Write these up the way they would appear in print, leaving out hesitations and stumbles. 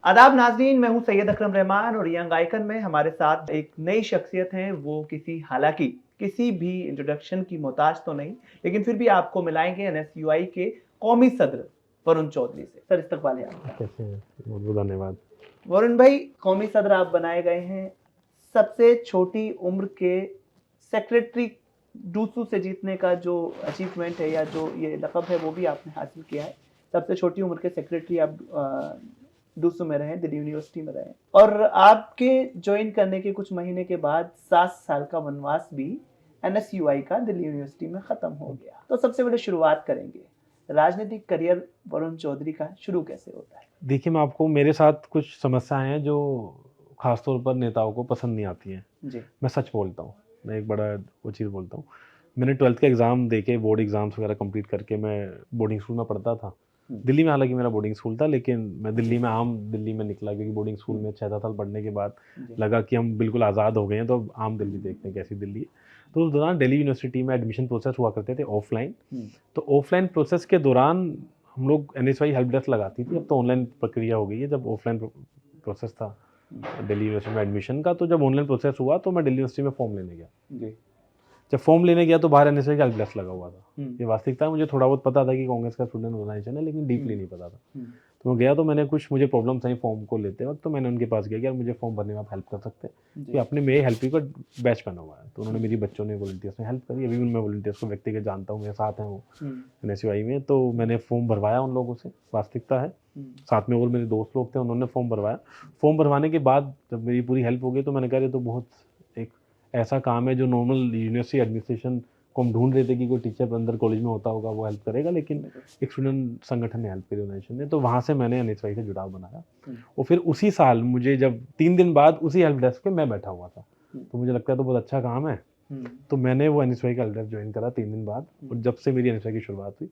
आदाब नाज़रीन, मैं हूं सैयद अकरम रहमान और यंग आइकन में हमारे साथ एक नई शख्सियत हैं। वो हालांकि किसी भी इंट्रोडक्शन की मोहताज तो नहीं, लेकिन फिर भी आपको मिलाएंगे एनएसयूआई के कौमी सदर वरुण चौधरी से। सर, इस्तकबाल है आपका। कैसे हैं? बहुत बहुत धन्यवाद। वरुण भाई, कौमी सदर आप बनाए गए हैं। सबसे छोटी उम्र के सेक्रेटरी डूसू से जीतने का जो अचीवमेंट है या जो ये लक़ब है वो भी आपने हासिल किया है। सबसे छोटी उम्र के सेक्रेटरी आप डूसू में रहे, दिल्ली यूनिवर्सिटी में रहे, और आपके ज्वाइन करने के कुछ महीने के बाद 7 साल का वनवास भी एनएसयूआई का दिल्ली यूनिवर्सिटी में ख़त्म हो गया। तो सबसे पहले शुरुआत करेंगे, राजनीतिक करियर वरुण चौधरी का शुरू कैसे होता है? देखिए, मैं आपको मेरे साथ कुछ समस्याएँ हैं जो ख़ासतौर पर नेताओं को पसंद नहीं आती हैं। जी। मैं सच बोलता हूँ, मैं एक बड़ा वो चीज़ बोलता हूँ। मैंने 12th का एग्ज़ाम देके बोर्ड एग्ज़ाम्स वगैरह कंप्लीट करके मैं बोर्डिंग स्कूल में पढ़ता था। दिल्ली में, हालाँकि मेरा बोर्डिंग स्कूल था, लेकिन मैं दिल्ली में निकला क्योंकि बोर्डिंग स्कूल में 6-7 साल पढ़ने के बाद लगा कि हम बिल्कुल आज़ाद हो गए हैं, तो अब आम दिल्ली देखते हैं कैसी दिल्ली है। तो उस दौरान दिल्ली यूनिवर्सिटी में एडमिशन प्रोसेस हुआ करते थे ऑफ़लाइन। तो ऑफ़लाइन प्रोसेस के दौरान हम लोग एनएसयूआई हेल्प डेस्क लगाती थी। अब तो ऑनलाइन प्रक्रिया हो गई है। जब ऑफ़लाइन प्रोसेस था दिल्ली यूनिवर्सिटी में एडमिशन का, तो जब ऑनलाइन प्रोसेस हुआ तो मैं दिल्ली यूनिवर्सिटी में फॉर्म लेने गया। जी। जब फॉर्म लेने गया तो बाहर एनएसयूआई का हेल्प डेस्क लगा हुआ था। ये वास्तविकता है, मुझे थोड़ा बहुत पता था कि कांग्रेस का स्टूडेंट ऑर्गेनाइजेशन है, लेकिन डीपली नहीं पता था। तो मैं गया, तो मैंने मुझे प्रॉब्लम्स आई फॉर्म को लेते वक्त, तो मैंने उनके पास गया कि यार मुझे फॉर्म भरने में आप हेल्प कर सकते हैं कि आपने मेरे हेल्प का बैच बना हुआ है। तो उन्होंने, मेरी बच्चों ने, वॉलंटियर्स ने हेल्प करी। अभी भी मैं वॉलंटियर्स को व्यक्तिगत जानता हूँ, मेरे साथ हैं वो एनएसयूआई में। तो मैंने फॉर्म भरवाया उन लोगों से, वास्तविकता है। साथ में और मेरे दोस्त लोग थे, उन्होंने फॉर्म भरवाया। फॉर्म भरवाने के बाद जब मेरी पूरी हेल्प हो गई, तो मैंने कहा ये तो बहुत एक ऐसा काम है जो नॉर्मल यूनिवर्सिटी एडमिनिस्ट्रेशन को हम ढूंढ रहे थे कि कोई टीचर अंदर कॉलेज में होता होगा वो हेल्प करेगा, लेकिन एक स्टूडेंट संगठन ने हेल्प करी, ऑर्गेनाइजेशन ने। तो वहाँ से मैंने एनएसयूआई से जुड़ाव बनाया। और फिर उसी साल मुझे, जब 3 दिन बाद उसी हेल्प डेस्क पे मैं बैठा हुआ था, तो मुझे लगता है तो बहुत अच्छा काम है। तो मैंने वो एनएसयूआई का हेल्प डेस्क ज्वाइन करा 3 दिन बाद, और जब से मेरी एनएसयूआई की शुरुआत हुई,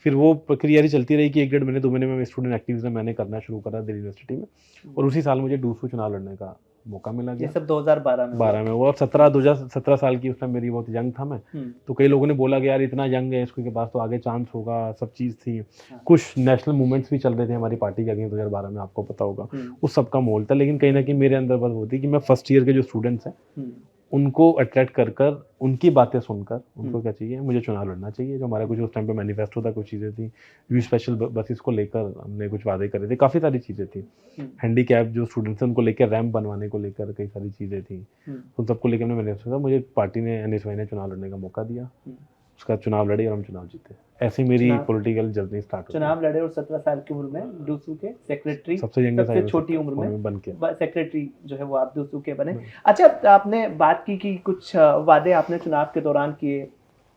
फिर वो प्रक्रिया चलती रही कि 1 डेढ़ महीने 2 महीने में स्टूडेंट एक्टिविटीज मैंने करना शुरू करा दिल्ली यूनिवर्सिटी में। और उसी साल मुझे डूसू चुनाव लड़ने का मौका मिला गया। ये सब 2012 में 12 में हुआ। और 2017 साल की उस टाइम मेरी बहुत यंग था मैं। तो कई लोगों ने बोला कि यार इतना यंग है, इसके पास तो आगे चांस होगा, सब चीज़ थी। कुछ नेशनल मूवमेंट्स भी चल रहे थे हमारी पार्टी के अगेंस्ट 2012 में, आपको पता होगा। उस सब का माहौल था, लेकिन कहीं ना कहीं मेरे अंदर बात होती कि मैं फर्स्ट ईयर के जो स्टूडेंट्स हैं उनको अट्रैक्ट कर कर, उनकी बातें सुनकर, उनको क्या चाहिए, मुझे चुनाव लड़ना चाहिए। जो हमारा कुछ उस टाइम पे मैनिफेस्टो था, कुछ चीज़ें थी, यू स्पेशल बसेस को लेकर हमने कुछ वादे करे थे, काफ़ी सारी चीज़ें थी। हैंडीकैप जो स्टूडेंट्स हैं उनको लेकर रैंप बनवाने को लेकर कई सारी चीज़ें थी। उन सबको लेकर हमने मैनिफेस्टो था। मुझे पार्टी ने, एनएसयूआई ने चुनाव लड़ने का मौका दिया। उसका चुनाव लड़े और हम चुनाव जीते। ऐसी मेरी पॉलिटिकल जर्नी स्टार्ट हुई। चुनाव लड़े और 17 साल की उम्र में डूसू के सेक्रेटरी, सबसे छोटी उम्र में बन के सेक्रेटरी जो है वो आप डूसू के बने। अच्छा, आपने बात की कि कुछ वादे आपने चुनाव के दौरान किए,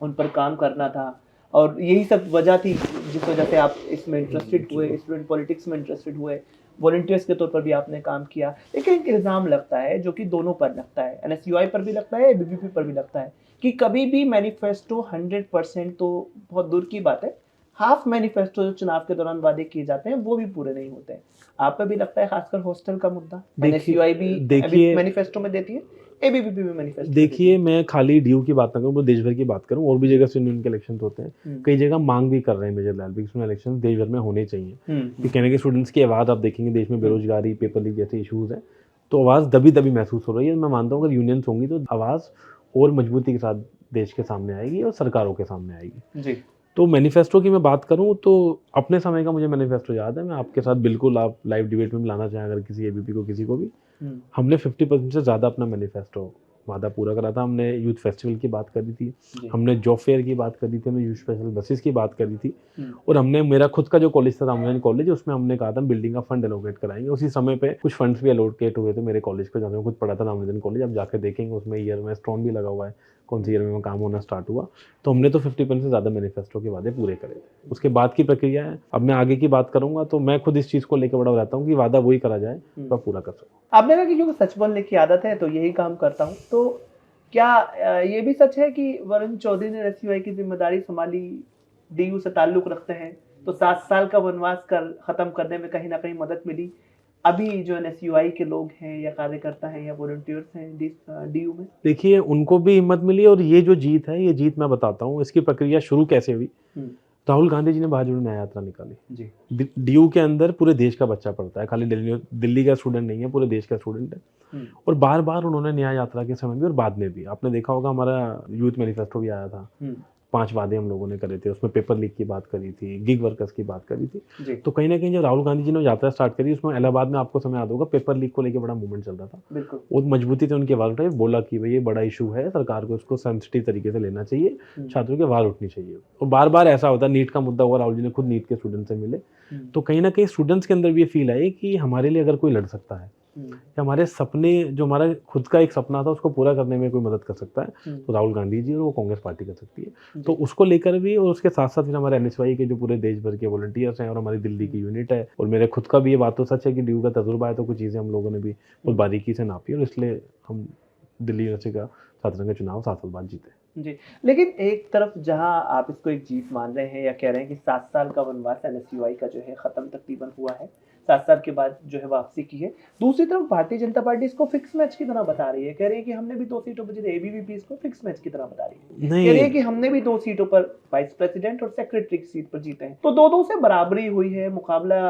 उन पर काम करना था, और यही सब वजह थी जिस वजह से आप इसमें इंटरेस्टेड हुए, स्टूडेंट पॉलिटिक्स में इंटरेस्टेड हुए। वॉलंटियर्स के तौर पर भी आपने काम किया। लेकिन एक इल्ज़ाम लगता है, जो कि दोनों पर लगता है, एनएसयूआई पर भी लगता है, एबीवीपी पर भी लगता है, कि कभी भी मैनिफेस्टो 100% तो बहुत दूर की बात है, हाफ मैनिफेस्टो जो चुनाव के दौरान वादे किए जाते हैं वो भी पूरे नहीं होते हैं। आप पे भी लगता है, खासकर हॉस्टल का मुद्दा एनएसयूआई भी मैनिफेस्टो में देती है, एबीवीपी भी मैनिफेस्टो। देखिए, मैं खाली डीयू की बात ना करूँ, मैं देश भर की बात करूँ, और भी जगह से यूनियन के इलेक्शन होते हैं, कई जगह मांग भी कर रहे हैं मेजर लेवल पे इलेक्शन देश भर में होने चाहिए। कि कहने के स्टूडेंट्स की आवाज़ आप देखेंगे, देश में बेरोजगारी, पेपर लीक जैसे इशूज़ हैं, तो आवाज़ दबी दबी महसूस हो रही है। मैं मानता हूँ अगर यूनियंस होंगी तो आवाज़ और मजबूती के साथ देश के सामने आएगी और सरकारों के सामने आएगी। जी। तो मैनिफेस्टो की मैं बात करूँ तो अपने समय का मुझे मैनिफेस्टो याद है। मैं आपके साथ बिल्कुल, आप लाइव डिबेट में मिलाना चाहें अगर किसी एबीपी को, किसी को भी, हमने 50% से ज़्यादा अपना मैनिफेस्टो वादा पूरा करा था। हमने यूथ फेस्टिवल की बात करी थी, हमने जॉब फेयर की बात करी थी, हमने यूथ स्पेशल बसेस की बात करी थी, और हमने, मेरा खुद का जो कॉलेज था रामगंज कॉलेज, उसमें हमने कहा था बिल्डिंग का फंड एलोकेट कराएंगे। उसी समय पे कुछ फंड्स भी एलोकेट हुए थे मेरे कॉलेज को, जहाँ मैं खुद पढ़ा था, रामगंज कॉलेज। आप जाकर देखेंगे उसमें ईयर में स्टोन भी लगा हुआ है, कौन सी ईयर में काम होना स्टार्ट हुआ। तो हमने तो 50% से ज़्यादा मैनिफेस्टो के वादे पूरे करे थे। उसके बाद की प्रक्रिया है, अब मैं आगे की बात करूंगा, तो मैं खुद इस चीज़ को लेकर बड़ा रहता हूँ कि वादा वही करा जाए तो पूरा कर सकूँ। आपने कहा कि क्योंकि सच बोलने की आदत है तो यही काम करता हूँ, तो क्या ये भी सच है कि वरुण चौधरी ने एनएसयूआई की जिम्मेदारी संभाली, डीयू से ताल्लुक रखते हैं, तो 7 साल का वनवास खत्म करने में कहीं ना कहीं मदद मिली? अभी जो एनएसयूआई के लोग हैं या कार्यकर्ता हैं या वॉलंटियर्स हैं डीयू में, देखिए, उनको भी हिम्मत मिली, और ये जो जीत है, ये जीत मैं बताता हूँ, इसकी प्रक्रिया शुरू कैसे हुई। राहुल गांधी जी ने बाहर न्याय यात्रा निकाली जी। डीयू के अंदर पूरे देश का बच्चा पढ़ता है, खाली दिल्ली का स्टूडेंट नहीं है, पूरे देश का स्टूडेंट है। और बार बार उन्होंने न्याय यात्रा के समय भी और बाद में भी, आपने देखा होगा हमारा यूथ मैनिफेस्टो भी आया था, 5 वादे हम लोगों ने करे थे, उसमें पेपर लीक की बात करी थी, गिग वर्कर्स की बात करी थी। तो कहीं ना कहीं जब राहुल गांधी जी ने यात्रा स्टार्ट करी, उसमें इलाहाबाद में आपको समय याद होगा पेपर लीक को लेकर बड़ा मूवमेंट चल रहा था, वो मजबूती से उनकी आवाज उठाई, बोला कि भाई ये बड़ा इशू है, सरकार को इसको सेंसिटिव तरीके से लेना चाहिए, छात्रों की आवाज उठनी चाहिए। और बार बार ऐसा होता है, नीट का मुद्दा हुआ, राहुल जी ने खुद नीट के स्टूडेंट से मिले, तो कहीं ना कहीं स्टूडेंट्स के अंदर भी ये फील आई कि हमारे लिए अगर कोई लड़ सकता है, कि हमारे सपने, जो हमारा खुद का एक सपना था उसको पूरा करने में कोई मदद कर सकता है, तो राहुल गांधी जी और वो कांग्रेस पार्टी कर सकती है। तो उसको लेकर भी, और उसके साथ साथ फिर हमारे एनएसवाई के जो पूरे देश भर के वॉलंटियर्स हैं और हमारी दिल्ली की यूनिट है, और मेरे खुद का भी ये बात तो सच है कि ड्यू का तजुर्बा है, तो कुछ चीज़ें हम लोगों ने भी बहुत बारीकी से नापी, और इसलिए हम दिल्ली यूनिवर्सिटी का छात्र का चुनाव 7 साल बाद जीते। जी, लेकिन एक तरफ जहां आप इसको एक जीत मान रहे हैं या कह रहे हैं कि 7 साल का वनवास एनएसयूआई का जो है खत्म तकरीबन हुआ है, 7 साल के बाद जो है वापसी की है। दूसरी तरफ भारतीय जनता पार्टी इसको फिक्स मैच की तरह बता रही है, कह रही है कि हमने भी 2 सीटों पर जीते, एबीवीपी इसको फिक्स मैच की तरह बता रही है, कह रही है कि हमने भी 2 सीटों पर वाइस प्रेसिडेंट और सेक्रेटरी की सीट पर जीते हैं, तो 2-2 से बराबरी हुई है, मुकाबला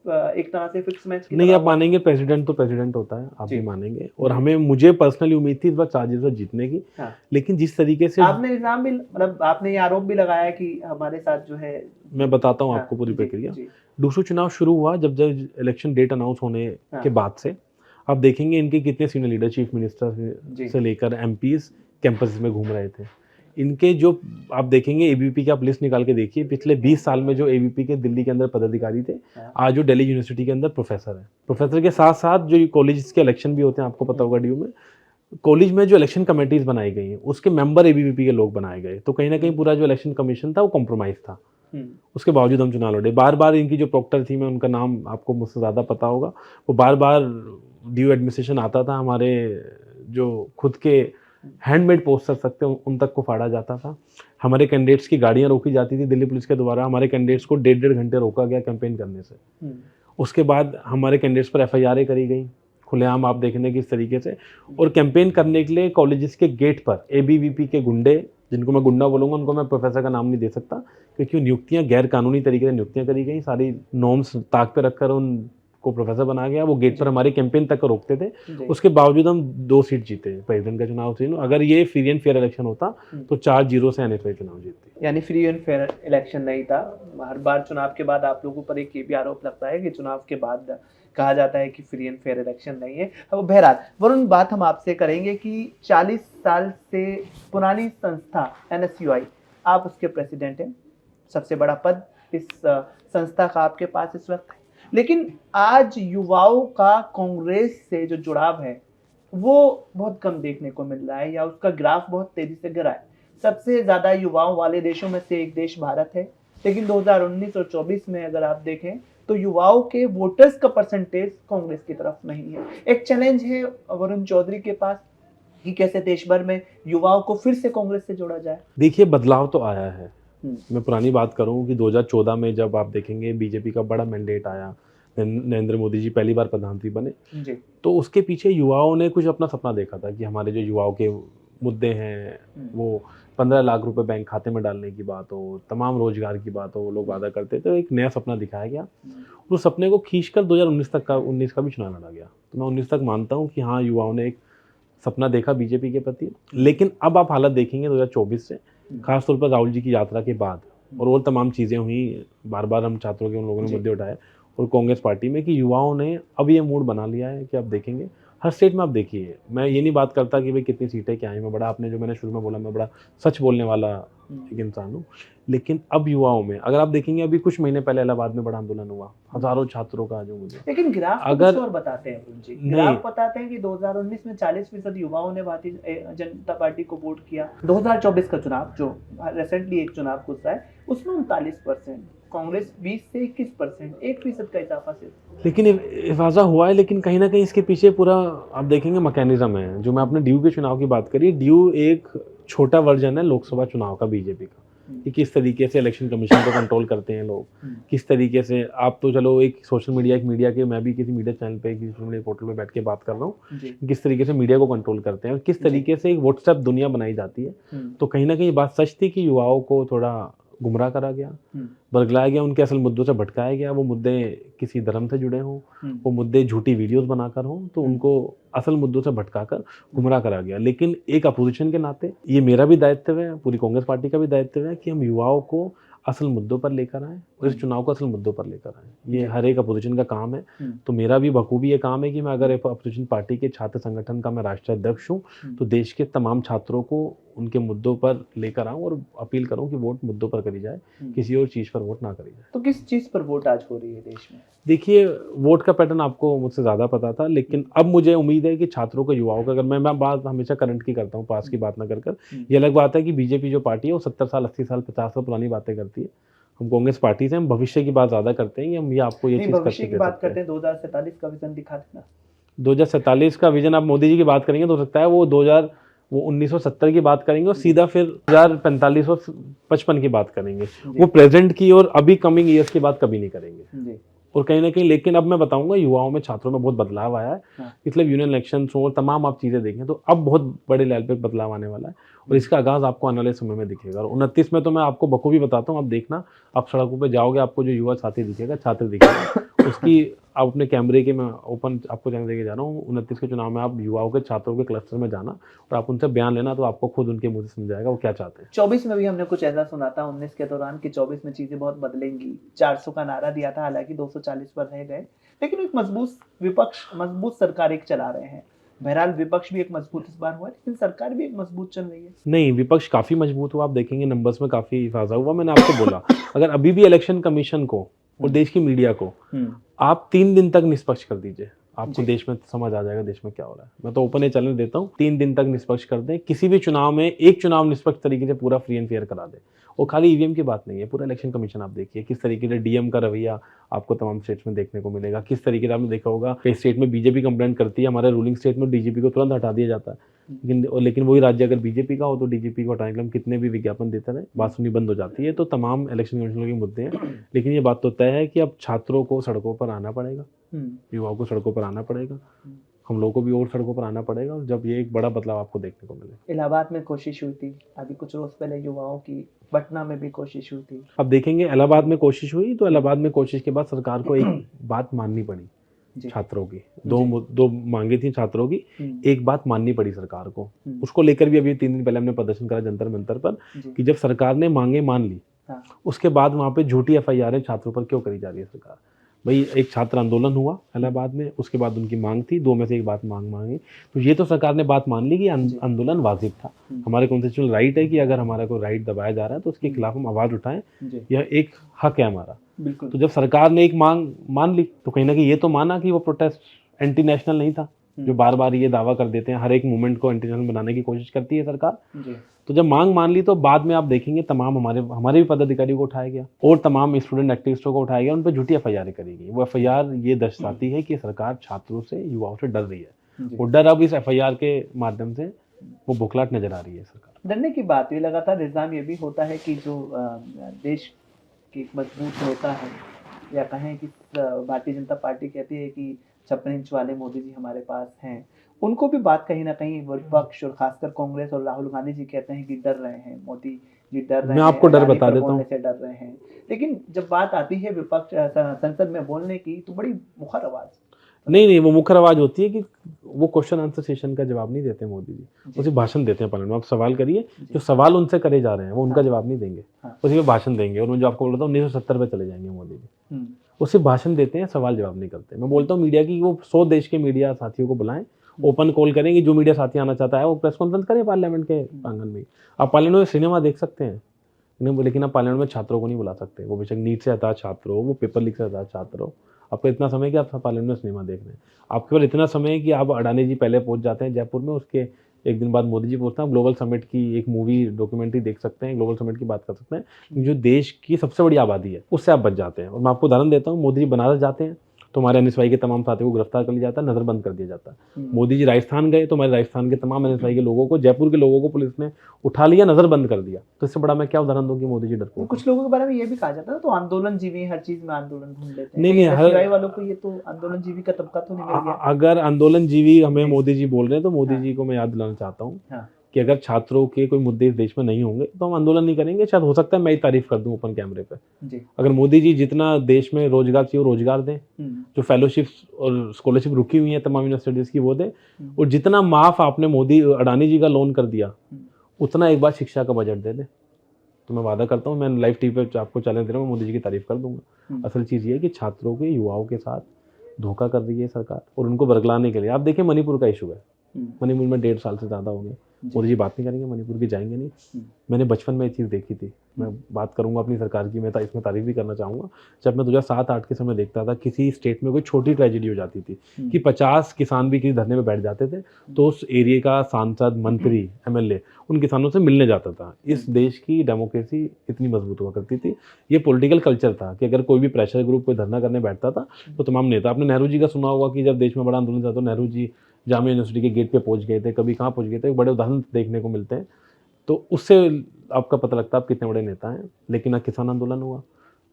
एक तरह से फिक्स मैच की नहीं, तरह आप मानेंगे प्रेसिडेंट तो प्रेसिडेंट होता है, आप जी। भी मानेंगे, और हमें, मुझे पर्सनली उम्मीद थी इस बार चार्जेस जीतने की, लेकिन जिस तरीके से आपने इल्जाम भी, मतलब आपने ये आरोप भी लगाया कि हमारे साथ जो है, मैं बताता हूँ आपको पूरी प्रक्रिया। दूसरा चुनाव शुरू हुआ जब इलेक्शन डेट अनाउंस होने के बाद से, आप देखेंगे इनके कितने सीनियर लीडर, चीफ मिनिस्टर से लेकर एमपीज कैंपस में घूम रहे थे। इनके जो आप देखेंगे एबीवीपी की आप लिस्ट निकाल के देखिए, पिछले 20 साल में जो एबीवीपी के दिल्ली के अंदर पदाधिकारी थे, आज जो दिल्ली यूनिवर्सिटी के अंदर प्रोफेसर है। प्रोफेसर के साथ साथ जो कॉलेज के इलेक्शन भी होते हैं, आपको पता होगा डीयू में कॉलेज में जो इलेक्शन कमेटीज बनाई गई हैं, उसके मेंबर एबीवीपी के लोग बनाए गए। तो कहीं ना कहीं पूरा जो इलेक्शन कमीशन था वो कॉम्प्रोमाइज था, उसके बावजूद हम चुनाव लड़े। बार बार इनकी जो प्रोक्टर थी, मैं उनका नाम आपको मुझसे ज़्यादा पता होगा, वो बार बार ड्यू एडमिनिस्ट्रेशन आता था, हमारे जो खुद के हैंडमेड पोस्टर सकते उन तक को फाड़ा जाता था, हमारे कैंडिडेट्स की गाड़ियाँ रोकी जाती थी दिल्ली पुलिस के द्वारा, हमारे कैंडिडेट्स को 1.5 घंटे रोका गया कैंपेन करने से। उसके बाद हमारे कैंडिडेट्स पर एफआईआर करी गई खुलेआम, आप देखेंगे किस तरीके से। और कैंपेन करने के लिए कॉलेजेस के गेट पर एबीवीपी के गुंडे, जिनको मैं गुंडा बोलूँगा, उनको मैं प्रोफेसर का नाम नहीं दे सकता, क्योंकि नियुक्तियां गैर कानूनी तरीके से नियुक्तियां करी गई, सारी नॉर्म्स ताक पे रखकर उनको प्रोफेसर बनाया गया। वो गेट पर हमारे कैंपेन तक रोकते थे, उसके बावजूद हम 2 सीट जीते प्रेसिडेंट का चुनाव से। अगर ये फ्री एंड फेयर इलेक्शन होता तो 4-0 से एनएसवाई चुनाव जीतती। यानी फ्री एंड फेयर इलेक्शन नहीं था। हर बार चुनाव के बाद आप लोगों पर एक ये भी आरोप लगता है कि चुनाव के बाद कहा जाता है कि फ्री एंड फेयर इलेक्शन नहीं है। अब बहरहाल वरुण, बात हम आपसे करेंगे कि 40 साल से पुरानी संस्था एनएसयूआई, आप उसके प्रेसिडेंट हैं, सबसे बड़ा पद इस संस्था का आपके पास इस वक्त है, लेकिन आज युवाओं का कांग्रेस से जो जुड़ाव है वो बहुत कम देखने को मिल रहा है, या उसका ग्राफ बहुत तेजी से गिरा है। सबसे ज्यादा युवाओं वाले देशों में से एक देश भारत है, लेकिन 2019 और 24 में अगर आप देखें तो युवाओं के वोटर्स का परसेंटेज कांग्रेस की तरफ नहीं है। एक चैलेंज है वरुण चौधरी के पास कि कैसे देश भर में युवाओं को फिर से कांग्रेस से जोड़ा जाए। देखिए, बदलाव तो आया है। मैं पुरानी बात करूं कि 2014 में जब आप देखेंगे बीजेपी का बड़ा मैंडेट आया, नरेंद्र मोदी जी पहली बार प्रधानमंत्री बने जी, तो उसके पीछे युवाओं ने कुछ अपना सपना देखा था कि हमारे जो युवाओं के मुद्दे हैं, वो 15 लाख रुपए बैंक खाते में डालने की बात हो, तमाम रोजगार की बात हो, वो लोग वादा करते थे। तो एक नया सपना दिखाया गया, उस सपने को खींचकर 2019 का भी चुनाव लड़ा गया। तो मैं 19 तक मानता हूँ कि हाँ, युवाओं ने एक सपना देखा बीजेपी के प्रति। लेकिन अब आप हालत देखेंगे 2024 से, खासतौर पर राहुल जी की यात्रा के बाद, और वो तमाम चीज़ें हुई, बार बार हम छात्रों के उन लोगों ने मुद्दे उठाए, और कांग्रेस पार्टी में कि युवाओं ने अब ये मूड बना लिया है कि आप देखेंगे हर स्टेट में। आप देखिए, मैं ये नहीं बात करता कि भाई कितनी सीटें क्या हैं, मैं बड़ा, आपने जो मैंने शुरू में बोला, मैं बड़ा सच बोलने वाला एक इंसान हूँ, लेकिन अब युवाओं में अगर आप देखेंगे, अभी कुछ महीने पहले इलाहाबाद में बड़ा आंदोलन हुआ, हज़ारों छात्रों का, जो मुझे, लेकिन ग्राफ अगर और बताते हैं जी, ग्राफ बताते हैं कि 2019 में 40% युवाओं ने भारतीय जनता पार्टी को वोट किया। 2024 का चुनाव जो रिसेंटली एक चुनाव गुजरा है, उसमें 39%, कांग्रेस 20 से 21%, 1% का इजाफा सिर्फ। लेकिन इजाफा हुआ है, लेकिन कहीं ना कहीं इसके पीछे पूरा आप देखेंगे मैकेनिज्म है। जो मैं अपने ड्यू के चुनाव की बात करी, ड्यू एक छोटा वर्जन है लोकसभा चुनाव का बीजेपी का, कि किस तरीके से इलेक्शन कमीशन को कंट्रोल करते हैं लोग, किस तरीके से। आप तो चलो एक सोशल मीडिया, एक मीडिया के, मैं भी किसी मीडिया चैनल पे, किसी सोशल मीडिया पोर्टल पे बैठ के बात कर रहा हूँ, किस तरीके से मीडिया को कंट्रोल करते हैं और किस तरीके से एक व्हाट्सएप दुनिया बनाई जाती है। तो कहीं ना कहीं बात सच थी कि युवाओं को थोड़ा गुमराह करा गया, बरगलाया गया, उनके असल मुद्दों से भटकाया गया। वो मुद्दे किसी धर्म से जुड़े हों, वो मुद्दे झूठी वीडियोस बनाकर हों, तो उनको असल मुद्दों से भटकाकर गुमराह करा गया। लेकिन एक अपोजिशन के नाते ये मेरा भी दायित्व है, पूरी कांग्रेस पार्टी का भी दायित्व है कि हम युवाओं को असल मुद्दों पर लेकर आएँ और इस चुनाव को असल मुद्दों पर लेकर आएँ। ये हर एक अपोजिशन का काम है। तो मेरा भी बखूबी ये काम है कि मैं अगर एक अपोजिशन पार्टी के छात्र संगठन का मैं राष्ट्रीय अध्यक्ष हूँ, तो देश के तमाम छात्रों को उनके मुद्दों पर लेकर आऊँ और अपील करूँ कि वोट मुद्दों पर करी जाए, किसी और चीज़ पर वोट ना करी जाए। तो किस चीज़ पर वोट आज हो रही है देश में? देखिए, वोट का पैटर्न आपको मुझसे ज़्यादा पता था, लेकिन अब मुझे उम्मीद है कि छात्रों को, युवाओं का, अगर मैं बात हमेशा करंट की करता हूँ, पास की बात ना कर ये अलग बात है कि बीजेपी जो पार्टी है वो 70 साल, 80 साल, 50 साल पुरानी बातें करती है। हम कांग्रेस पार्टी से हम भविष्य की बात ज़्यादा करते हैं कि हम ये आपको ये चीज़ भविष्य की बात करते हैं, 2047 का विजन दिखा देना। 2047 का विजन आप मोदी जी की बात करेंगे तो हो सकता है वो 1970 की बात करेंगे और सीधा फिर 2045 और 55 की बात करेंगे। वो प्रेजेंट की और अभी कमिंग ईयर्स की बात कभी नहीं करेंगे। और कहीं ना कहीं, लेकिन अब मैं बताऊंगा, युवाओं में, छात्रों में बहुत बदलाव आया है। इसलिए यूनियन इलेक्शन और तमाम आप चीज़ें देखें तो अब बहुत बड़े लेवल पे बदलाव आने वाला है और इसका आगाज़ आपको आने वाले समय में दिखेगा। और 29 में तो मैं आपको बखूबी बताता हूँ, आप देखना, आप सड़कों पे जाओगे, आपको जो युवा साथी दिखेगा, छात्र दिखेगा, उसकी आप अपने कैमरे के, मैं ओपन आपको चैनल देके जा रहा हूँ, 29 के चुनाव में आप युवाओं के, छात्रों के क्लस्टर में जाना और आप उनसे बयान लेना, तो आपको खुद उनके मुँह से समझाएगा वो क्या चाहते हैं। 24 में भी हमने कुछ ऐसा सुना था 19 के दौरान कि 24 में चीजें बहुत बदलेंगी। 400 का नारा दिया था, हालांकि 240 पर रह गए, लेकिन एक मजबूत विपक्ष, मजबूत सरकार एक चला रहे हैं। बहरहाल विपक्ष भी एक मजबूत इस बार हुआ, लेकिन सरकार भी एक मजबूत चल रही है। नहीं, विपक्ष काफ़ी मजबूत हुआ, आप देखेंगे नंबर्स में काफ़ी इजाफा हुआ। मैंने आपको बोला, अगर अभी भी इलेक्शन कमीशन को और देश की मीडिया को आप 3 दिन तक निष्पक्ष कर दीजिए, आपको देश में समझ आ जाएगा देश में क्या हो रहा है। मैं तो ओपन ये चैलेंज देता हूँ, 3 दिन तक निष्पक्ष कर दें, किसी भी चुनाव में एक चुनाव निष्पक्ष तरीके से पूरा फ्री एंड फेयर करा दें। और खाली ईवीएम की बात नहीं है, पूरा इलेक्शन कमीशन आप देखिए किस तरीके से डीएम का रवैया आपको तमाम स्टेट्स में देखने को मिलेगा। किस तरीके से आपने देखा होगा, कई स्टेट में बीजेपी कंप्लेंट करती है, हमारे रूलिंग स्टेट में डीजीपी को तुरंत हटा दिया जाता है। लेकिन वही राज्य अगर बीजेपी का हो तो डीजीपी को हटाने के लिए हम कितने भी विज्ञापन देते रहे, बात सुननी बंद हो जाती है। तो तमाम इलेक्शन कमीशन के मुद्दे हैं, लेकिन ये बात तो तय है कि अब छात्रों को सड़कों पर आना पड़ेगा, युवाओं को सड़कों पर आना पड़ेगा, हम लोगों को भी और सड़कों पर आना पड़ेगा, और जब ये एक बड़ा बदलाव आपको देखने को मिले। इलाहाबाद में कोशिश हुई थी, अभी कुछ रोज पहले युवाओं की पटना में भी कोशिश हुई थी। अब देखेंगे, इलाहाबाद में कोशिश हुई तो इलाहाबाद में कोशिश के बाद सरकार को एक बात माननी पड़ी छात्रों की। दो मांगे थी छात्रों की, एक बात माननी पड़ी सरकार को। उसको लेकर भी अभी 3 दिन पहले हमने प्रदर्शन करा जंतर मंतर पर कि जब सरकार ने मांगे मान ली, उसके बाद वहाँ पे झूठी एफआईआर छात्रों पर क्यों करी जा रही है सरकार। भाई, एक छात्र आंदोलन हुआ इलाहाबाद में, उसके बाद उनकी मांग थी, 2 में से एक बात मांगी, तो ये तो सरकार ने बात मान ली कि आंदोलन वाजिब था। हमारे कॉन्स्टिट्यूशनल राइट है कि अगर हमारा कोई राइट दबाया जा रहा है तो उसके खिलाफ हम आवाज़ उठाएं, यह एक हक है हमारा। तो जब सरकार ने एक मांग मान ली तो कहीं ना कहीं ये तो माना कि वो प्रोटेस्ट एंटी नेशनल नहीं था, जो बार बार ये दावा कर देते हैं, हर एक मूवमेंट को एंटी नेशनल बनाने की कोशिश करती है सरकार। तो जब मांग मान ली तो बाद में आप देखेंगे तमाम हमारे भी पदाधिकारियों को उठाया गया और तमाम स्टूडेंट एक्टिविस्टों को उठाया गया, उन पर झूठी एफआईआर करी गई। वो एफआईआर ये दर्शाती है कि सरकार छात्रों से, युवाओं से डर रही है, और डर अब इस एफआईआर के माध्यम से वो बुखलाहट नजर आ रही है सरकार। डरने की बात भी लगातार इल्जाम ये भी होता है कि जो देश की मजबूत नेता है, या कहें कि भारतीय जनता पार्टी कहती है कि 56 इंच वाले मोदी जी हमारे पास हैं, उनको भी बात कहीं ना कहीं विपक्ष और खासकर कांग्रेस और राहुल गांधी जी कहते हैं कि डर रहे हैं, मोदी जी डर रहे हैं, मैं आपको डर बता देता हूं, से डर रहे हैं। लेकिन जब बात आती है विपक्ष संसद में बोलने की तो बड़ी मुखर आवाज। नहीं, वो मुखर आवाज होती है कि वो क्वेश्चन आंसर सेशन का जवाब नहीं देते मोदी जी, वो सिर्फ भाषण देते हैं पार्लियामेंट में। आप सवाल करिए, जो सवाल उनसे करे जा रहे हैं वो उनका जवाब नहीं देंगे, उसी में भाषण देंगे। और मैं जो आपको बोलता हूँ 1970 पे चले जाएंगे मोदी जी, वो सिर्फ भाषण देते हैं, सवाल जवाब नहीं करते। मैं बोलता हूँ मीडिया की, वो 100 देश के मीडिया साथियों को बुलाएं, ओपन कॉल करेंगे, जो मीडिया साथी आना चाहता है वो प्रेस कॉन्फ्रेंस करें पार्लियामेंट के आंगन में। आप पार्लियामेंट में सिनेमा देख सकते हैं, लेकिन आप पार्लियामेंट में छात्रों को नहीं बुला सकते, वो बेशक नीट से हताश छात्र हो, वो पेपर लीक से हताश छात्र हो। आपको इतना समय कि आप पार्लियामेंट में सिनेमा देख रहे हैं, आपके पास इतना समय है कि आप अडानी जी पहले पहुंच जाते हैं जयपुर में, उसके एक दिन बाद मोदी जी पहुंचते हैं, आप ग्लोबल समिट की एक मूवी डॉक्यूमेंट्री देख सकते हैं, ग्लोबल समिट की बात कर सकते हैं, जो देश की सबसे बड़ी आबादी है उससे आप बच जाते हैं। और मैं आपको उदाहरण देता हूँ, मोदी जी बनारस जाते हैं तो हमारे एनएसवाई के तमाम साथियों को गिरफ्तार कर लिया जाता है, नजरबंद कर दिया जाता है। मोदी जी राजस्थान गए तो हमारे राजस्थान के तमाम एनएसवाई के लोगों को, जयपुर के लोगों को पुलिस ने उठा लिया, नजरबंद कर दिया। तो इससे बड़ा मैं क्या उदाहरण दूं कि मोदी जी डरपोक। कुछ लोगों के बारे में ये भी कहा जाता है तो आंदोलन जीवी, हर चीज में आंदोलन ढूंढ लेते हैं। नहीं, हर वालों को ये तो आंदोलन जीवी का तबका तो नहीं मिल गया। अगर आंदोलन जीवी हमें मोदी जी बोल रहे हैं तो मोदी जी को मैं याद दिलाना चाहता हूँ कि अगर छात्रों के कोई मुद्दे इस देश में नहीं होंगे तो हम आंदोलन नहीं करेंगे। शायद हो सकता है मैं ही तारीफ कर दूं ओपन कैमरे पे। जी। अगर मोदी जी जितना देश में रोजगार चाहिए वो रोजगार दें, जो फेलोशिप्स और स्कॉलरशिप रुकी हुई है तमाम यूनिवर्सिटीज़ की वो दें, और जितना माफ़ आपने मोदी अडानी जी का लोन कर दिया उतना एक बार शिक्षा का बजट दे दें। तो मैं वादा करता हूँ, मैं लाइव टीवी पे आपको चैलेंज दे रहा हूँ, मोदी जी की तारीफ कर दूंगा। असल चीज़ ये है कि छात्रों के युवाओं के साथ धोखा कर रही है सरकार, और उनको बरगलाने के लिए आप देखिए मणिपुर का इशू है। मणिपुर में 1.5 साल से ज़्यादा हो गए, मोदी जी बात नहीं करेंगे, मणिपुर की जाएंगे नहीं। मैंने बचपन में ये चीज़ देखी थी। मैं बात करूंगा अपनी सरकार की, मैं इसमें तारीफ भी करना चाहूँगा। जब मैं 2007-8 के समय देखता था किसी स्टेट में कोई छोटी ट्रेजेडी हो जाती थी कि 50 किसान भी किसी धरने में बैठ जाते थे तो उस एरिया का सांसद, मंत्री, एमएलए उन किसानों से मिलने जाता था। इस देश की डेमोक्रेसी इतनी मजबूत हुआ करती थी। ये पॉलिटिकल कल्चर था कि अगर कोई भी प्रेशर ग्रुप कोई धरना करने बैठता था तो तमाम नेता, आपने नेहरू जी का सुना होगा कि जब देश में बड़ा आंदोलन था तो नेहरू जी जामिया यूनिवर्सिटी के गेट पे पहुंच गए थे, कभी कहाँ पहुंच गए थे, बड़े उदाहरण देखने को मिलते हैं। तो उससे आपका पता लगता है आप कितने बड़े नेता हैं। लेकिन किसान आंदोलन हुआ,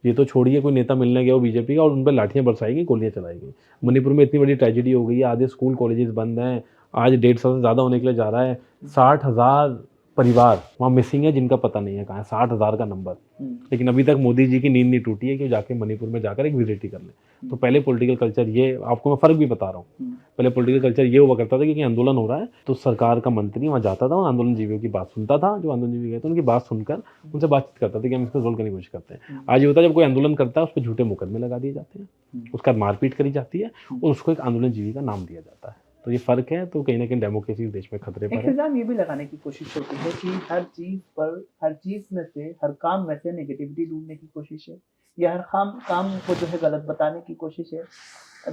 ये तो छोड़िए, कोई नेता मिलने गया वो बीजेपी का और उन पर लाठियां बरसाई गई, गोलियां चलाई गई। मणिपुर में इतनी बड़ी ट्रेजेडी हो गई है, आधे स्कूल कॉलेजेस बंद हैं, आज 1.5 साल से ज़्यादा होने के लिए जा रहा है। 60,000 परिवार वहाँ मिसिंग है जिनका पता नहीं है कहाँ है, 60,000 का नंबर। लेकिन अभी तक मोदी जी की नींद नहीं टूटी है कि जाके मणिपुर में जाकर एक विजिट ही कर ले। तो पहले पॉलिटिकल कल्चर, ये आपको मैं फ़र्क भी बता रहा हूँ, पहले पॉलिटिकल कल्चर ये हुआ करता था कि आंदोलन हो रहा है तो सरकार का मंत्री वहाँ जाता था और आंदोलन जीवियों की बात सुनता था, जो आंदोलन जीवी गए थे उनकी बात सुनकर उनसे बातचीत करता था कि हम इसको रिजोल्व करने की कोशिश करते हैं। आज ये होता है जब कोई आंदोलन करता है उस पर झूठे मुकदमे लगा दिए जाते हैं, उसका मारपीट करी जाती है और उसको एक आंदोलन जीवी का नाम दिया जाता है। तो ये फ़र्क है। तो कहीं ना कहीं डेमोक्रेसी इस देश में खतरे पर है। एक इल्ज़ाम ये भी लगाने की कोशिश होती है कि हर चीज़ में से, हर काम में से नेगेटिविटी ढूंढने की कोशिश है, या हर काम को जो है गलत बताने की कोशिश है।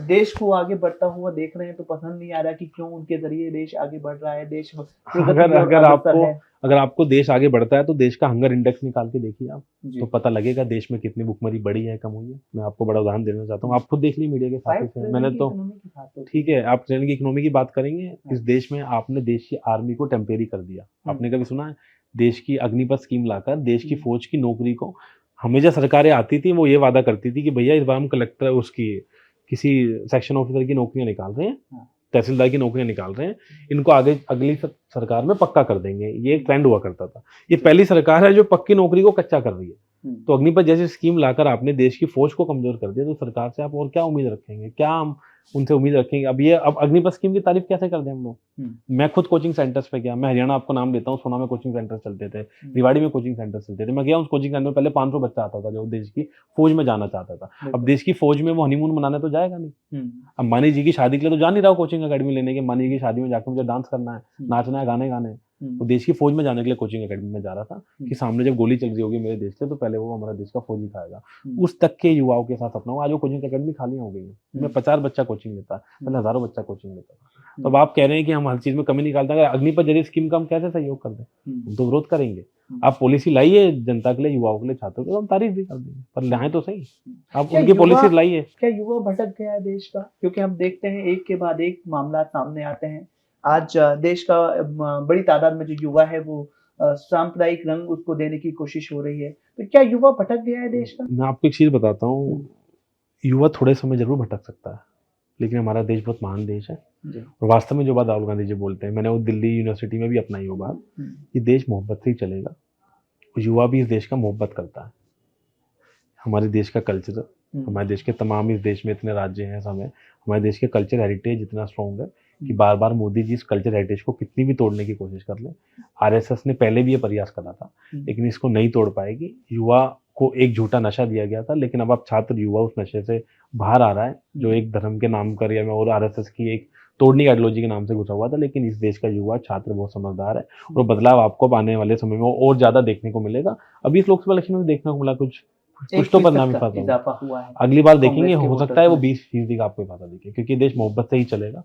देश को आगे बढ़ता हुआ देख रहे हैं तो पसंद नहीं आ रहा कि क्यों उनके जरिए देश आगे बढ़ रहा है, देश अगर आपको देश आगे बढ़ता है तो देश का हंगर इंडेक्स निकाल के देखिए आप, तो पता लगेगा देश में कितनी भुखमरी बढ़ी है, कम हुई है। मैं आपको बड़ा उदाहरण देना चाहता हूँ, आप खुद देख लीजिए मीडिया के साथ से। मैंने तो ठीक है, आप ट्रेन की इकोनॉमी की बात करेंगे, इस देश में आपने देश की आर्मी को टेम्परेरी कर दिया। आपने कभी सुना है? देश की अग्निपथ स्कीम लाकर देश की फौज की नौकरी को, हमेशा सरकारें आती थी वो ये वादा करती थी कि भैया इस बार हम कलेक्टर उसकी किसी सेक्शन ऑफिसर की नौकरियां निकाल रहे हैं, तहसीलदार की नौकरियां निकाल रहे हैं, इनको आगे अगली सरकार में पक्का कर देंगे। ये एक ट्रेंड हुआ करता था। ये पहली सरकार है जो पक्की नौकरी को कच्चा कर रही है। तो अग्निपथ जैसी स्कीम लाकर आपने देश की फौज को कमजोर कर दिया, तो सरकार से आप और क्या उम्मीद रखेंगे? क्या हम उनसे उम्मीद रखेंगे? अब अग्निपथ स्कीम की तारीफ कैसे कर दें हम लोग? मैं खुद कोचिंग सेंटर्स पे गया, मैं हरियाणा आपको नाम लेता हूँ, सोना में कोचिंग सेंटर चलते थे, रिवाड़ी में कोचिंग सेंटर चलते थे। मैं गया उस कोचिंग सेंटर में, पहले 500 बच्चा आता था जो देश की फौज में जाना चाहता था। अब देश की फौज में वो हनीमून मनाने तो जाएगा नहीं। अब मानी जी की शादी के लिए तो जा नहीं रहा कोचिंग अकेडमी लेने के, मानी जी की शादी में जाकर मुझे डांस करना है, नाचना है, गाने गाने हैं। तो देश की फौज में जाने के लिए कोचिंग एकेडमी में जा रहा था कि सामने जब गोली चल रही होगी मेरे देश के तो पहले वो हमारा देश का फौज ही खाएगा। उस तक के युवाओं के साथ अपना, आज वो कोचिंग एकेडमी खाली हो गई है। मैं 50 बच्चा कोचिंग लेता, पहले हज़ारों बच्चा कोचिंग लेता था। तो अब आप कह रहे हैं कि हम हर चीज़ में कमी निकालते हैं, अगर अग्निपथ जैसी स्कीम का हम कैसे सहयोग कर दें? हम तो विरोध करेंगे। आप पॉलिसी लाइए जनता के लिए, युवाओं के लिए, छात्रों के लिए, हम तारीफ भी कर देंगे, पर लाएं तो सही। आप उनकी पॉलिसी लाइए। क्या युवा भटक गया है देश का? क्योंकि हम देखते हैं एक के बाद एक मामला सामने आते हैं। आज देश का बड़ी तादाद में जो युवा है वो सांप्रदायिक रंग उसको देने की कोशिश हो रही है। तो क्या युवा भटक गया है देश का? मैं आपको एक चीज़ बताता हूँ, युवा थोड़े समय जरूर भटक सकता है, लेकिन हमारा देश बहुत महान देश है। और वास्तव में जो बात राहुल गांधी जी बोलते हैं, मैंने वो दिल्ली यूनिवर्सिटी में भी अपनाई वो बात, कि देश मोहब्बत से ही चलेगा। युवा भी इस देश का मोहब्बत करता है। हमारे देश का कल्चर, हमारे देश के तमाम, इस देश में इतने राज्य हैं समय, हमारे देश के कल्चर हेरिटेज इतना स्ट्रॉन्ग है कि बार बार मोदी जी इस कल्चर हेरिटेज को कितनी भी तोड़ने की कोशिश कर लें। आरएसएस ने पहले भी ये प्रयास करा था लेकिन इसको नहीं तोड़ पाएगी। युवा को एक झूठा नशा दिया गया था, लेकिन अब छात्र युवा उस नशे से बाहर आ रहा है जो एक धर्म के नाम कर या और आरएसएस की एक तोड़ने की आइडियोलॉजी के नाम से घुसा हुआ था। लेकिन इस देश का युवा छात्र बहुत समझदार है और बदलाव आपको आने वाले समय में और ज्यादा देखने को मिलेगा। अभी इस लोकसभा इलेक्शन में देखने को मिला कुछ तो परिणाम इजाफा हुआ है। अगली बार देखेंगे, हो सकता है वो 20% का आपको इजाफा दिखे, क्योंकि देश मोहब्बत से ही चलेगा।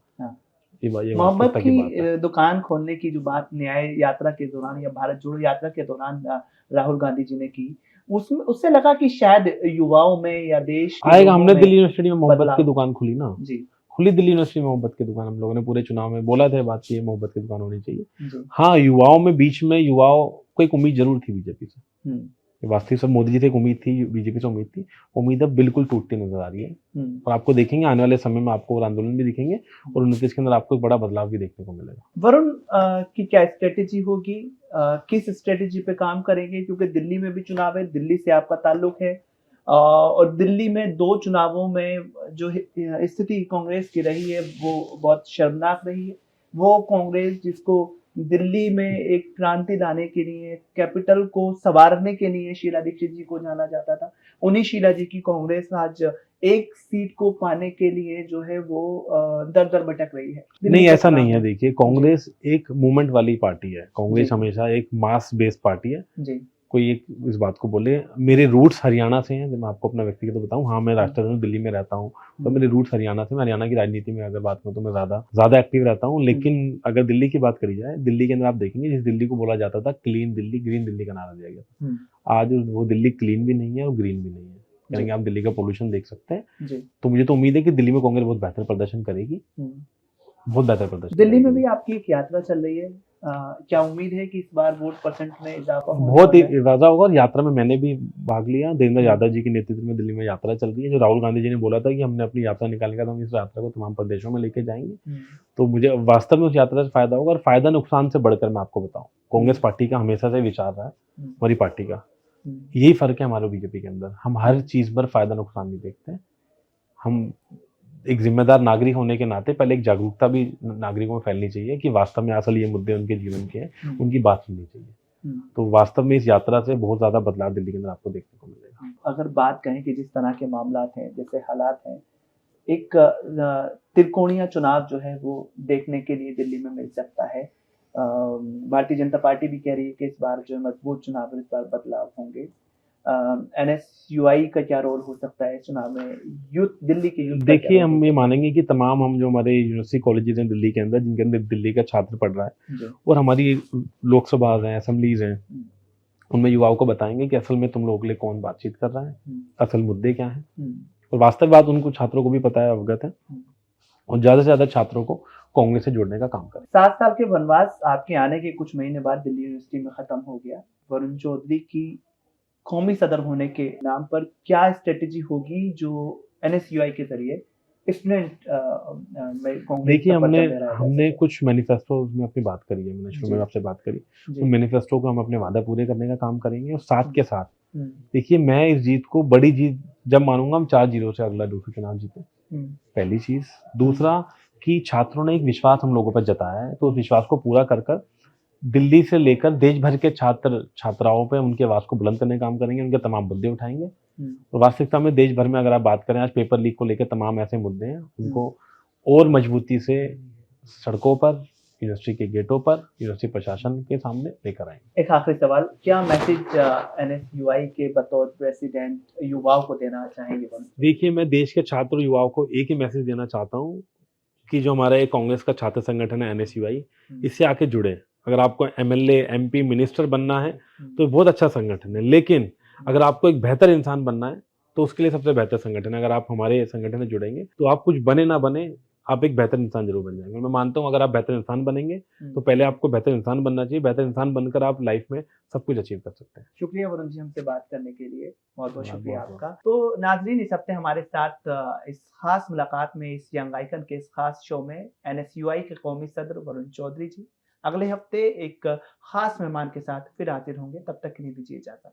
मोहब्बत की दुकान खोलने की जो बात न्याय यात्रा के दौरान या भारत जोड़ो यात्रा के दौरान राहुल गांधी जी ने की, उसमें उससे लगा कि शायद युवाओं में या देश आएगा। हमने दिल्ली यूनिवर्सिटी में मोहब्बत की दुकान खुली ना जी, खुली दिल्ली यूनिवर्सिटी में मोहब्बत की दुकान। हम लोगों ने पूरे चुनाव में बोला था बात की मोहब्बत की दुकान होनी चाहिए। हाँ, युवाओं में, बीच में युवाओं को एक उम्मीद जरूर थी बीजेपी से, वास्तविक सब मोदी जी से एक उम्मीद थी, बीजेपी से उम्मीद थी, उम्मीद अब बिल्कुल टूटती नजर आ रही है। और आपको देखेंगे आने वाले समय में आपको और आंदोलन भी दिखेंगे और 29 के अंदर आपको एक बड़ा बदलाव भी देखने को मिलेगा। वरुण की क्या स्ट्रेटेजी होगी, किस स्ट्रेटेजी पे काम करेंगे, क्योंकि दिल्ली में भी चुनाव है, दिल्ली से आपका ताल्लुक है, और दिल्ली में 2 चुनावों में जो स्थिति कांग्रेस की रही है वो बहुत शर्मनाक रही है। वो कांग्रेस जिसको दिल्ली में एक क्रांति लाने के लिए, कैपिटल को संवारने के लिए शीला दीक्षित जी को जाना जाता था, उन्हीं शीला जी की कांग्रेस आज एक सीट को पाने के लिए जो है वो दर दर भटक रही है। नहीं, ऐसा नहीं है। देखिए, कांग्रेस एक मूवमेंट वाली पार्टी है। कांग्रेस हमेशा एक मास बेस्ड पार्टी है जी। कोई एक इस बात को बोले, मेरे रूट्स हरियाणा से हैं, मैं आपको अपना व्यक्तिगत बताऊं, हाँ मैं राष्ट्रपति दिल्ली में रहता हूं, तो मेरे रूट्स हरियाणा से, मैं हरियाणा की राजनीति में अगर बात करूं तो मैं ज्यादा एक्टिव रहता हूं। लेकिन अगर दिल्ली की बात करी जाए, दिल्ली के अंदर आप देखेंगे जिस दिल्ली को बोला जाता था क्लीन दिल्ली, ग्रीन दिल्ली का नारा दिया गया था, आज वो दिल्ली क्लीन भी नहीं है और ग्रीन भी नहीं है। यानी आप दिल्ली का पोल्यूशन देख सकते हैं। तो मुझे तो उम्मीद है कि दिल्ली में कांग्रेस बहुत बेहतर प्रदर्शन करेगी, बहुत बेहतर प्रदर्शन। दिल्ली में भी आपकी एक यात्रा चल रही है, क्या उम्मीद है कि इस बार वोट परसेंट में इजाफा बहुत ही इजाफा होगा? और यात्रा में मैंने भी भाग लिया, देवेंद्र यादव जी के नेतृत्व में दिल्ली में यात्रा चल रही है। जो राहुल गांधी जी ने बोला था कि हमने अपनी यात्रा निकालने का, तो हम इस यात्रा को तमाम प्रदेशों में लेके जाएंगे। तो मुझे वास्तव में उस यात्रा से फायदा होगा, और फायदा नुकसान से बढ़कर मैं आपको बताऊं, कांग्रेस पार्टी का हमेशा से विचार रहा है, हमारी पार्टी का यही फर्क है हमारे बीजेपी के अंदर, हम हर चीज पर फायदा नुकसान नहीं देखते। हम एक जिम्मेदार नागरिक होने के नाते पहले एक जागरूकता भी नागरिकों में फैलनी चाहिए कि वास्तव में असल ये मुद्दे उनके जीवन के हैं, उनकी बात सुननी चाहिए। तो वास्तव में इस यात्रा से बहुत ज्यादा बदलाव दिल्ली के अंदर आपको देखने को मिलेगा। अगर बात करें कि जिस तरह के मामलात हैं, जैसे हालात हैं, एक त्रिकोणीय चुनाव जो है वो देखने के लिए दिल्ली में मिल सकता है। भारतीय जनता पार्टी भी कह रही है कि इस बार जो मजबूत चुनाव, इस बार बदलाव होंगे। NSUI का क्या रोल हो सकता है चुनाव में, यूथ दिल्ली के यूथ? देखिए, हम ये मानेंगे कि तमाम हम जो हमारे यूनिवर्सिटी कॉलेजेस हैं दिल्ली के अंदर, जिनके अंदर दिल्ली का छात्र पढ़ रहा है, और हमारी लोकसभा हैं, असेंबलीज हैं, उनमें युवाओं को बताएंगे कि असल में तुम लोगों के लिए कौन बातचीत कर रहा है, असल मुद्दे क्या हैं, और वास्तव बात उनको छात्रों को भी पता है, अवगत है, और ज्यादा से ज्यादा छात्रों को कांग्रेस से जोड़ने का काम करें। 7 साल के वनवास आपके आने के कुछ महीने बाद दिल्ली यूनिवर्सिटी में खत्म हो गया। वरुण चौधरी की कौमी सदर होने के नाम पर क्या स्ट्रेटेजी होगी जो NSUI के जरिए स्टूडेंट में? देखिए, हमने कुछ मैनिफेस्टो में अपनी बात करी है, मैंने शुरू में आपसे बात करी, तो मैनिफेस्टो को हम अपने वादा पूरे करने का काम करेंगे। और साथ के साथ देखिए, मैं इस जीत को बड़ी जीत जब मानूंगा हम 4-0 से अगला दूसरा चुनाव जीते, पहली चीज। दूसरा कि छात्रों ने एक विश्वास हम लोगों पर जताया है, तो उस विश्वास को पूरा कर दिल्ली से लेकर देश भर के छात्र छात्राओं पे उनके आवाज को बुलंद करने का काम करेंगे, उनके तमाम मुद्दे उठाएंगे। और वास्तविकता में देश भर में अगर आप बात करें, आज पेपर लीक को लेकर तमाम ऐसे मुद्दे हैं, उनको और मजबूती से सड़कों पर, यूनिवर्सिटी के गेटों पर, यूनिवर्सिटी प्रशासन के सामने लेकर आएंगे। एक आखिरी सवाल, क्या मैसेज NSUI के बतौर प्रेसिडेंट युवाओं को देना चाहेंगे? देखिए, मैं देश के छात्र और युवाओं को एक ही मैसेज देना चाहता हूँ कि जो हमारा एक कांग्रेस का छात्र संगठन है NSUI, इससे आके जुड़े। अगर आपको MLA, MP, मिनिस्टर बनना है तो बहुत अच्छा संगठन है, लेकिन अगर आपको एक बेहतर इंसान बनना है तो उसके लिए सबसे बेहतर संगठन है। अगर आप हमारे संगठन में जुड़ेंगे तो आप कुछ बने ना बने, आप एक बेहतर इंसान जरूर बन जाएंगे। मैं मानता हूँ अगर आप बेहतर इंसान बनेंगे तो पहले आपको बेहतर इंसान बनना चाहिए, बेहतर इंसान बनकर आप लाइफ में सब कुछ अचीव कर सकते हैं। शुक्रिया वरुण जी, हमसे बात करने के लिए बहुत बहुत शुक्रिया आपका। तो नाजरीन, इस हफ्ते हमारे साथ इस खास मुलाकात में, इस यंग आइकन के इस खास शो में NSUI के कौमी सदर वरुण चौधरी जी। अगले हफ्ते एक खास मेहमान के साथ फिर हाजिर होंगे, तब तक के लिए दीजिए इजाजत।